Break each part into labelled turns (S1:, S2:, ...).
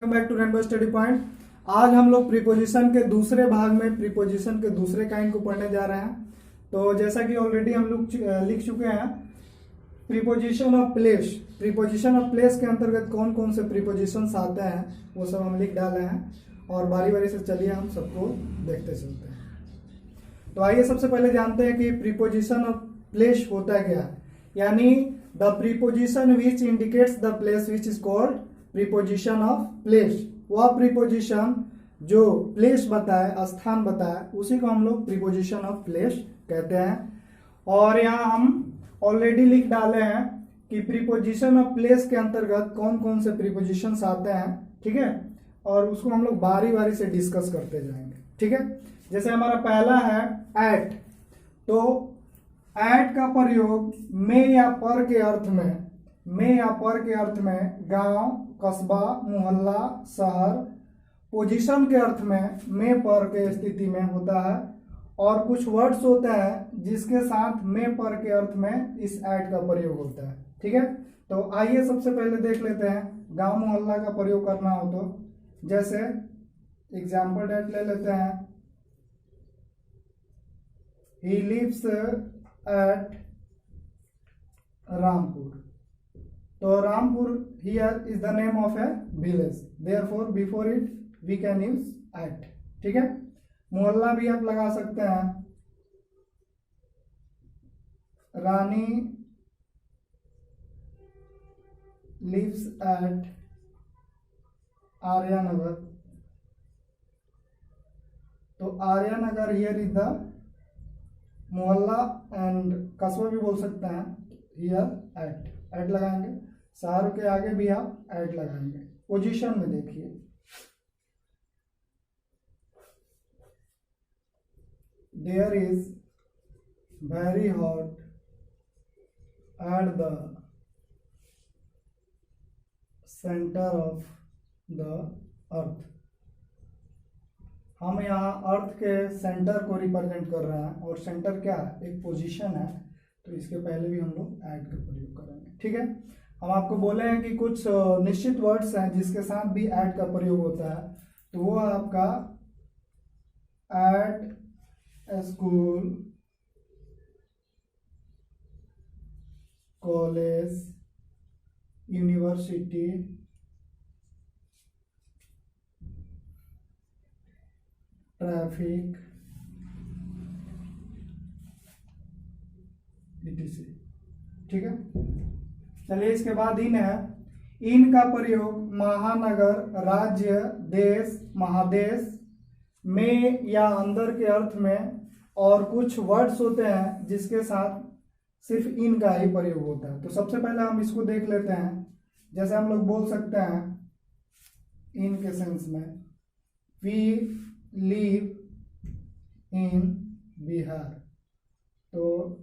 S1: Welcome back to rainbow study point. आज हम लोग प्रीपोजिशन के दूसरे भाग में प्रीपोजिशन के दूसरे काइंड को पढ़ने जा रहे हैं। तो जैसा कि ऑलरेडी हम लोग लिख चुके हैं, preposition of place. Preposition of place के अंतर्गत कौन कौन से प्रीपोजिशंस आते हैं वो सब हम लिख डाले हैं और बारी बारी से चलिए हम सबको देखते चलते हैं। तो आइए सबसे पहले जानते हैं कि प्रीपोजिशन ऑफ प्लेस होता क्या है। यानी the preposition which indicates the place which is called preposition of place. वह प्रीपोजिशन जो प्लेस बताए, स्थान बताए, उसी को हम लोग प्रीपोजिशन ऑफ प्लेस कहते हैं। और यहाँ हम ऑलरेडी लिख डाले हैं कि प्रीपोजिशन ऑफ प्लेस के अंतर्गत कौन कौन से प्रीपोजिशंस आते हैं, ठीक है। और उसको हम लोग बारी बारी से डिस्कस करते जाएंगे, ठीक है। जैसे हमारा पहला है एट। तो एट का प्रयोग में या पर के अर्थ में, गांव, कस्बा, मोहल्ला, शहर, पोजीशन के अर्थ में पर के स्थिति में होता है। और कुछ वर्ड्स होते हैं जिसके साथ में पर के अर्थ में इस एट का प्रयोग होता है, ठीक है। तो आइए सबसे पहले देख लेते हैं गांव मोहल्ला का प्रयोग करना हो तो। जैसे एग्जाम्पल डेट ले लेते हैं, ही लिव्स एट रामपुर। तो Rampur here is the name of a village, therefore before it we can use at, ठीक है। मोहल्ला भी आप लगा सकते हैं, रानी लिव्स एट आर्यानगर। तो Aryanagar here is the mohalla and kasba भी बोल सकते हैं, हियर एट लगाएंगे। शहर के आगे भी आप एट लगाएंगे। पोजीशन में देखिए, there is very hot at the centre of the earth. हम यहाँ अर्थ के सेंटर को रिप्रेजेंट कर रहे हैं और सेंटर क्या है, एक पोजीशन है। तो इसके पहले भी हम लोग ऐड का प्रयोग करेंगे, ठीक है। हम आपको बोले हैं कि कुछ निश्चित वर्ड्स हैं जिसके साथ भी ऐड का प्रयोग होता है। तो वो आपका at school, college, university, traffic, etc, ठीक है। चलिए इसके बाद इन है। इन का प्रयोग महानगर, राज्य, देश, महादेश में या अंदर के अर्थ में, और कुछ वर्ड्स होते हैं जिसके साथ सिर्फ इन का ही प्रयोग होता है। तो सबसे पहले हम इसको देख लेते हैं। जैसे हम लोग बोल सकते हैं इन के सेंस में, वी लिव इन बिहार। तो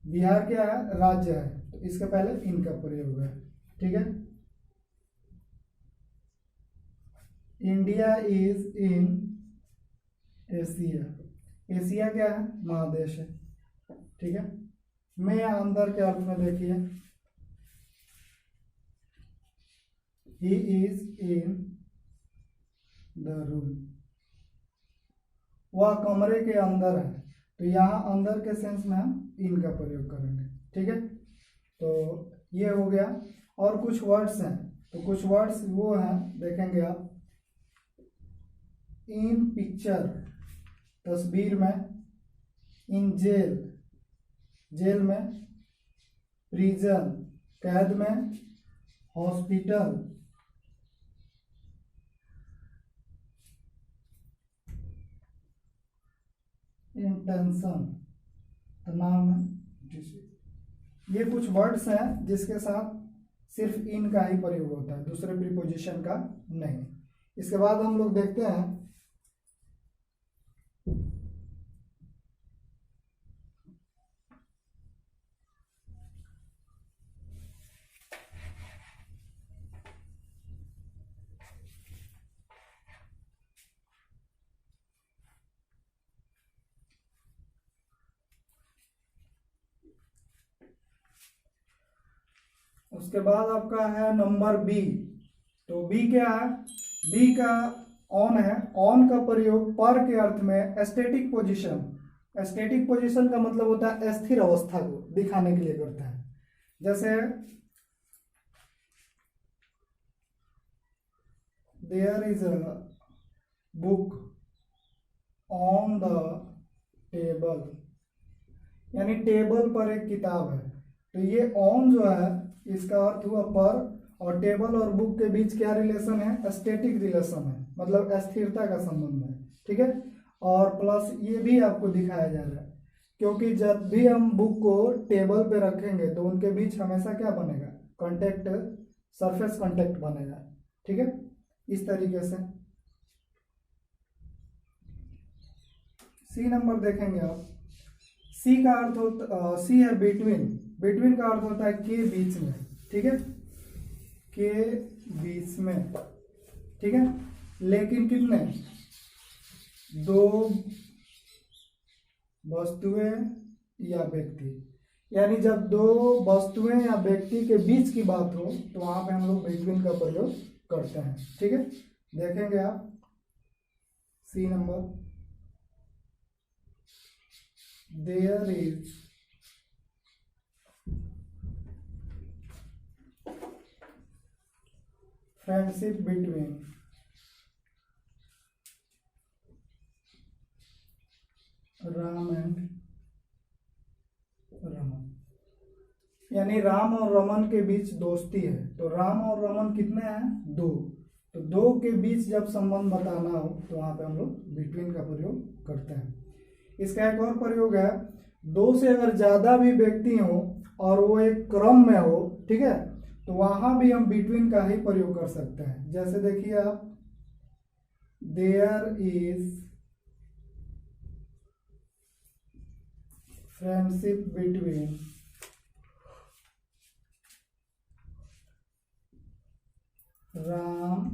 S1: बिहार क्या है, राज्य है, तो इसके पहले इन का प्रयोग है, ठीक है। India is in Asia. Asia क्या है, महादेश है, ठीक है। में या अंदर के अर्थ में देखिए, he is in the room. वह कमरे के अंदर है। तो यहाँ अंदर के सेंस में हम इन का प्रयोग करेंगे, ठीक है। तो ये हो गया। और कुछ वर्ड्स हैं, तो कुछ वर्ड्स वो हैं, देखेंगे आप। इन पिक्चर, तस्वीर में। इन जेल, जेल में। प्रिजन, कैद में। हॉस्पिटल, इंटेंशन, तनाव में। ये कुछ वर्ड्स हैं जिसके साथ सिर्फ इन का ही प्रयोग होता है, दूसरे प्रीपोजिशन का नहीं। इसके बाद हम लोग देखते हैं उसके बाद आपका है नंबर बी। तो बी क्या है, बी का ऑन है। ऑन का प्रयोग पर के अर्थ में स्टैटिक पोजीशन, स्टैटिक पोजीशन का मतलब होता है स्थिर अवस्था को दिखाने के लिए करता है। जैसे there is a book on the table, यानी टेबल पर एक किताब है। तो ये ऑन जो है इसका अर्थ हुआ पर, और टेबल और बुक के बीच क्या रिलेशन है, स्टैटिक रिलेशन है, मतलब स्थिरता का संबंध है। ठीक है, और प्लस ये भी आपको दिखाया जा रहा है क्योंकि जब भी हम बुक को टेबल पे रखेंगे तो उनके बीच हमेशा क्या बनेगा, कांटेक्ट, सरफेस कांटेक्ट बनेगा। ठीक है, इस तरीके से। सी नंबर देखेंगे आप। सी का अर्थ होता, सी है बिटवीन। बिटवीन का अर्थ होता है के बीच में। ठीक है, के बीच में। ठीक है, लेकिन कितने, दो वस्तुएं या व्यक्ति, यानी जब दो वस्तुएं या व्यक्ति के बीच की बात हो तो वहां पे हम लोग बिटवीन का प्रयोग करते हैं। ठीक है, देखेंगे आप C number. There is friendship between Ram and Raman, यानी राम और रमन के बीच दोस्ती है। तो राम और रमन कितने हैं, दो। तो दो के बीच जब संबंध बताना हो तो वहां पे हम लोग बिटवीन का प्रयोग करते हैं। इसका एक और प्रयोग है, दो से अगर ज्यादा भी व्यक्ति हो और वो एक क्रम में हो, ठीक है, तो वहां भी हम बिटवीन का ही प्रयोग कर सकते हैं। जैसे देखिए आप, there is friendship between Ram,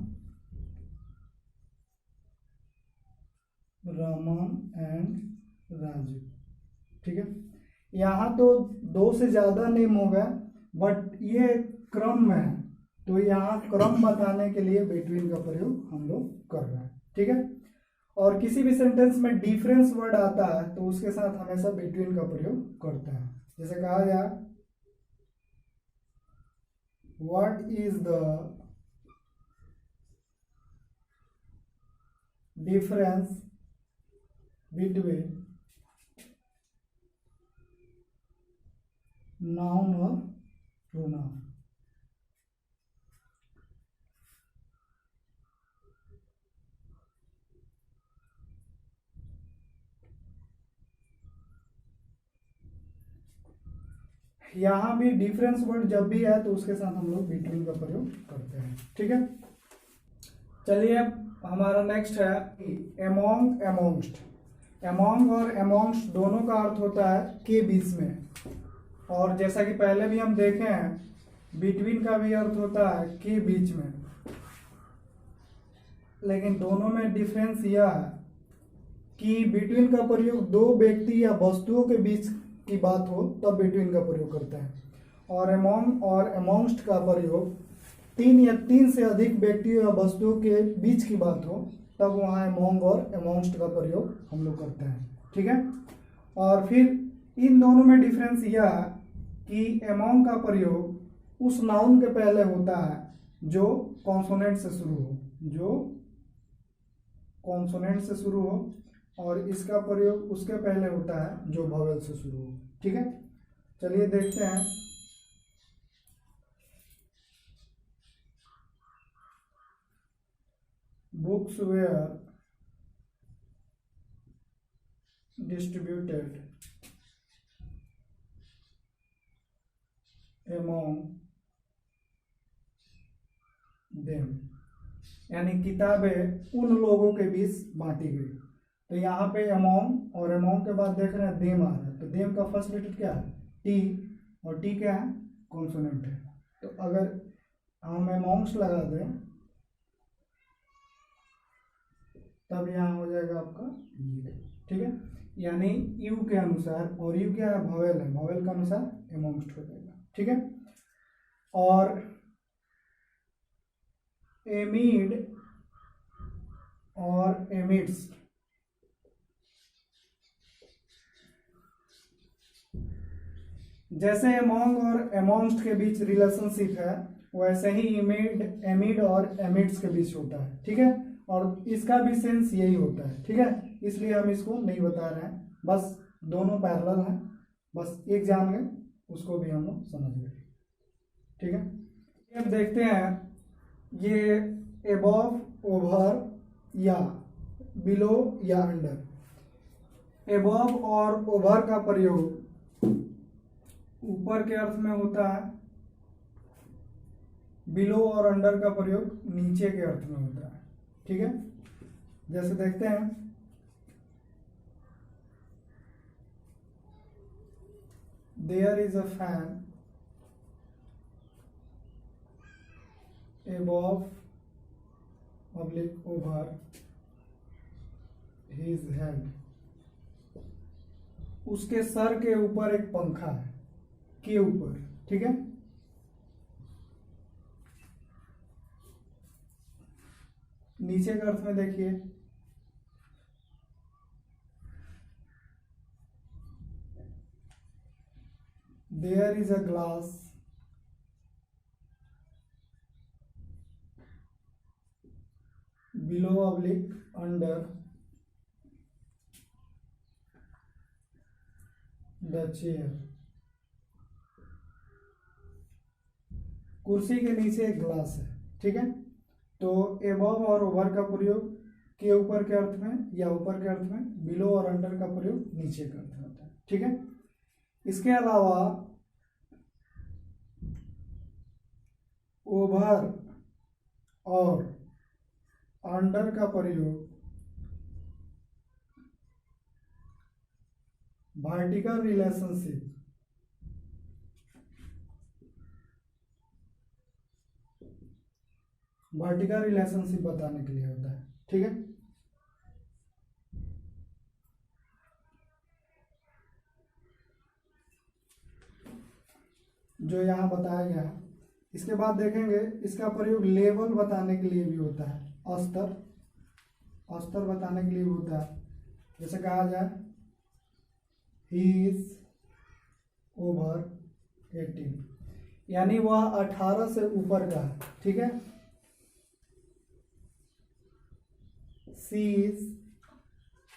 S1: Raman and Raju. ठीक है, यहाँ तो दो से ज्यादा नेम होगा बट ये क्रम में है, तो यहाँ क्रम बताने के लिए बिटवीन का प्रयोग हम लोग कर रहे हैं। ठीक है, और किसी भी सेंटेंस में डिफरेंस वर्ड आता है तो उसके साथ हमेशा बिटवीन का प्रयोग करते हैं। जैसे कहा जाए, what is the difference between noun और प्रोनाउन। यहां भी डिफरेंस वर्ड जब भी है तो उसके साथ हम लोग बिटवीन का प्रयोग करते हैं। ठीक है, चलिए हमारा नेक्स्ट है एमोंग, एमोंगस्ट। एमोंग और एमोंगस्ट दोनों का अर्थ होता है के बीच में, और जैसा कि पहले भी हम देखे हैं बिटवीन का भी अर्थ होता है के बीच में, लेकिन दोनों में डिफरेंस यह है कि बिटवीन का प्रयोग दो व्यक्ति या वस्तुओं के बीच की बात हो तब बिटवीन का प्रयोग करते हैं, और एमोंग और एमोंगस्ट का प्रयोग तीन या तीन से अधिक व्यक्तियों या वस्तुओं के बीच की बात हो तब वहाँ एमोंग और एमोंगस्ट का प्रयोग हम लोग करते हैं। ठीक है, और फिर इन दोनों में डिफरेंस यह है कि एमोंग का प्रयोग उस नाउन के पहले होता है जो कॉन्सोनेंट से शुरू हो, जो कॉन्सोनेंट से शुरू हो, और इसका प्रयोग उसके पहले होता है जो वॉवेल से शुरू हो। ठीक है, चलिए देखते हैं। Books were distributed among them, यानी किताबें उन लोगों के बीच बांटी गई। तो यहाँ पे among और among के बाद देख रहे हैं देम आ रहा है, तो देम का फर्स्ट लेटर क्या है, टी, और टी क्या है, कॉन्सोनेंट है। तो अगर हम amongst लगा दें तब यहाँ हो जाएगा आपका ये। ठीक है, यानी यू के अनुसार, और यू क्या है, वॉवेल है, वॉवेल के अनुसार amongst हो जाएगा। ठीक है, और एमिड और एमिट्स। जैसे एमोंग और एमोंस्ट के बीच रिलेशनशिप है, वैसे ही इमिड एमिड और एमिड्स के बीच होता है, ठीक है। और इसका भी सेंस यही होता है, ठीक है, इसलिए हम इसको नहीं बता रहे हैं, बस दोनों पैरेलल हैं, बस एक जान गए उसको भी हम लोग समझ गए, ठीक है। अब देखते हैं ये एबव, ओवर या बिलो या अंडर। एबव और ओवर का प्रयोग ऊपर के अर्थ में होता है, बिलो और अंडर का प्रयोग नीचे के अर्थ में होता है, ठीक है। जैसे देखते हैं there is a fan above over his head, उसके सर के ऊपर एक पंखा है, के ऊपर, ठीक है। नीचे के अर्थ में देखिए there is a glass below oblique under the chair, कुर्सी के नीचे एक ग्लास है, ठीक है। तो एबव और ओवर का प्रयोग के ऊपर के अर्थ में या ऊपर के अर्थ में, बिलो और अंडर का प्रयोग नीचे के अर्थ में होता है, ठीक है। इसके अलावा ओवर और अंडर का प्रयोग वर्टिकल रिलेशनशिप, वर्टिकल रिलेशनशिप बताने के लिए होता है, ठीक है। जो यहां बताया गया है। इसके बाद देखेंगे इसका प्रयोग लेवल बताने के लिए भी होता है, स्तर, स्तर बताने के लिए भी होता है। जैसे कहा जाए ही इज ओवर 18, यानी वह 18 से ऊपर का है, ठीक है। सी इज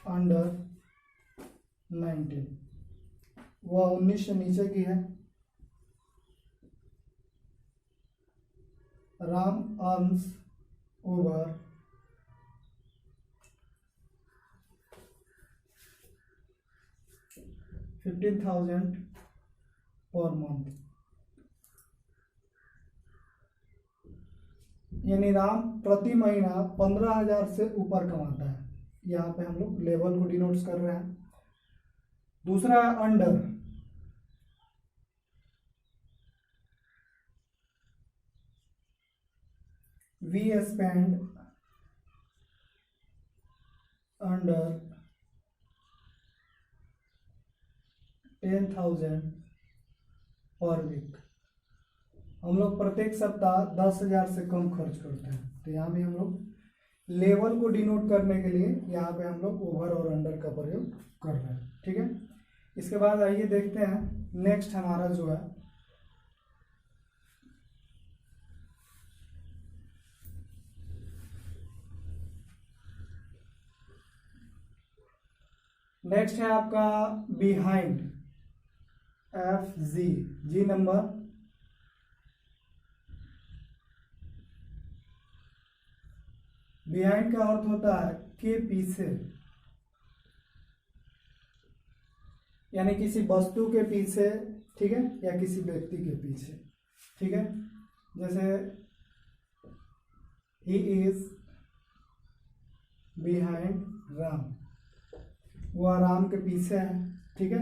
S1: अंडर 19, वह 19 से नीचे की है। Ram earns over 15,000 per month, यानी राम प्रति महीना 15,000 से ऊपर कमाता है। यहाँ पे हम लोग लेवल को डिनोट्स कर रहे हैं। दूसरा अंडर, वी स्पेंड अंडर 10,000 पर वीक, हम लोग प्रत्येक सप्ताह 10,000 से कम खर्च करते हैं। तो यहाँ भी हम लोग लेवल को डिनोट करने के लिए यहाँ पे हम लोग ओवर और अंडर का प्रयोग कर रहे हैं, ठीक है। इसके बाद आइए देखते हैं नेक्स्ट हमारा जो है नेक्स्ट है आपका बिहाइंड, एफ जी, जी नंबर। बिहाइंड का अर्थ होता है के पीछे, यानी किसी वस्तु के पीछे, ठीक है, या किसी व्यक्ति के पीछे, ठीक है। जैसे ही इज बिहाइंड राम, वह राम के पीछे है, ठीक है।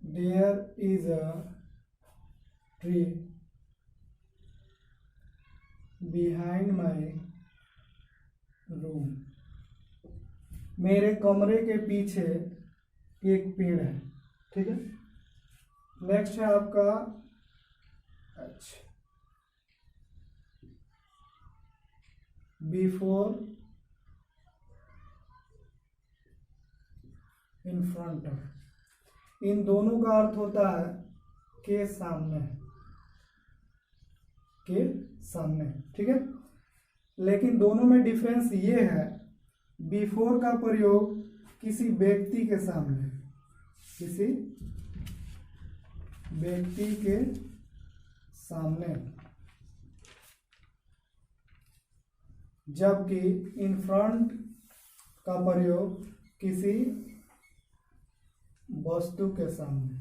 S1: There is a tree behind my room, मेरे कमरे के पीछे एक पेड़ है, ठीक है। नेक्स्ट है आपका बिफोर, इन फ्रंट ऑफ। इन दोनों का अर्थ होता है के सामने, के सामने, ठीक है। लेकिन दोनों में डिफरेंस ये है, बिफोर का प्रयोग किसी व्यक्ति के सामने, किसी व्यक्ति के सामने, जबकि इन फ्रंट का प्रयोग किसी वस्तु के सामने।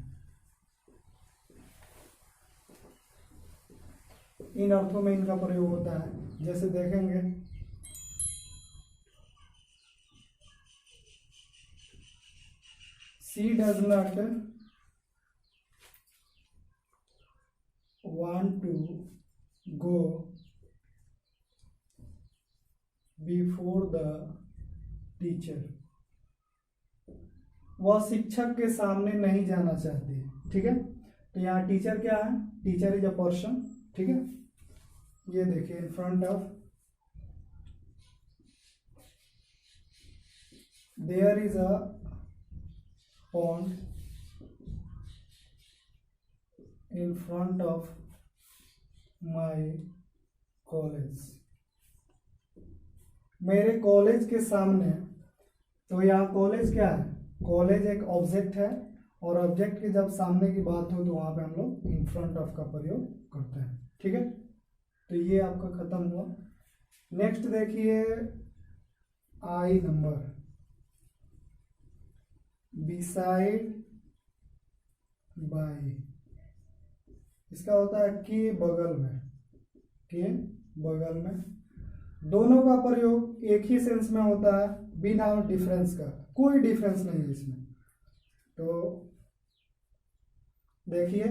S1: इन अर्थों में इनका प्रयोग होता है। जैसे देखेंगे, she does not want to go before the teacher. वह शिक्षक के सामने नहीं जाना चाहती, ठीक है। तो यहाँ टीचर क्या है, टीचर इज अ पर्सन, ठीक है। ये देखिए, in front of, there is a pond in front of my college. मेरे कॉलेज के सामने। तो यहाँ कॉलेज क्या है, कॉलेज एक ऑब्जेक्ट है, और ऑब्जेक्ट के जब सामने की बात हो तो वहां पे हम लोग इन फ्रंट ऑफ का प्रयोग करते हैं, ठीक है। तो ये आपका खत्म हुआ। नेक्स्ट देखिए, आई नंबर, बिसाइड बाय। इसका होता है के बगल में, के बगल में। दोनों का प्रयोग एक ही सेंस में होता है, बिना डिफरेंस का, कोई डिफरेंस नहीं है इसमें। तो देखिए,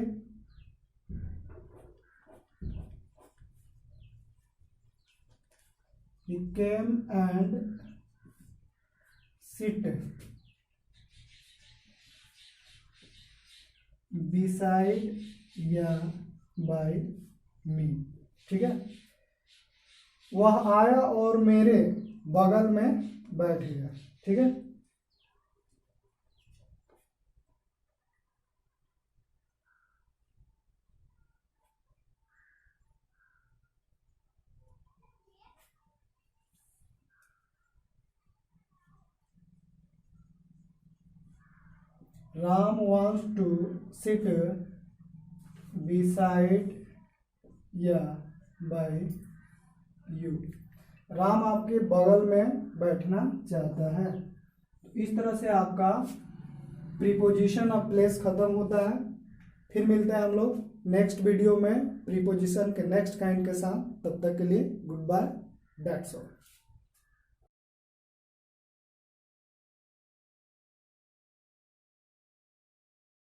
S1: he came and sit beside या by me, ठीक है। वह आया और मेरे बगल में बैठ गया, ठीक है। Ram wants to sit beside या by you। राम आपके बगल में बैठना चाहता है। इस तरह से आपका प्रीपोजिशन ऑफ प्लेस खत्म होता है। फिर मिलते हैं हम लोग नेक्स्ट वीडियो में प्रीपोजिशन के नेक्स्ट काइंड के साथ। तब तक के लिए गुड बाय, दैट्स ऑल।